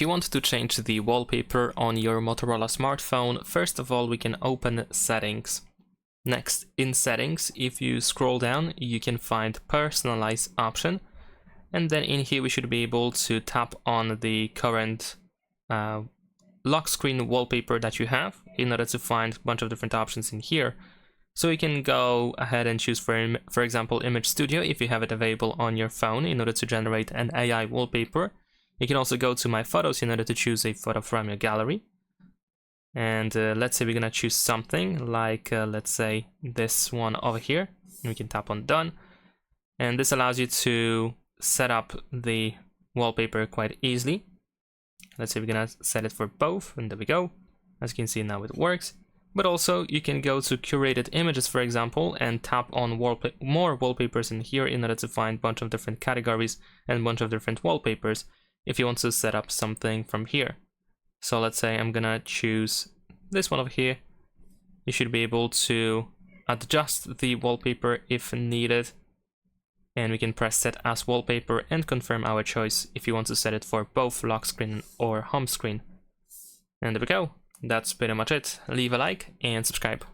If you want to change the wallpaper on your Motorola smartphone, first of all, we can open Settings. Next, in Settings, if you scroll down, you can find Personalize option. And then in here, we should be able to tap on the current lock screen wallpaper that you have in order to find a bunch of different options in here. So you can go ahead and choose, for example, Image Studio if you have it available on your phone in order to generate an AI wallpaper. You can also go to My Photos in order to choose a photo from your gallery. And let's say we're gonna choose something like, let's say this one over here. And we can tap on Done. And this allows you to set up the wallpaper quite easily. Let's say we're gonna set it for both, and there we go. As you can see now it works. But also you can go to curated images, for example, and tap on more wallpapers in here in order to find a bunch of different categories and a bunch of different wallpapers if you want to set up something from here. So let's say I'm gonna choose this one over here. You should be able to adjust the wallpaper if needed. And we can press set as wallpaper and confirm our choice if you want to set it for both lock screen or home screen. And there we go. That's pretty much it. Leave a like and subscribe.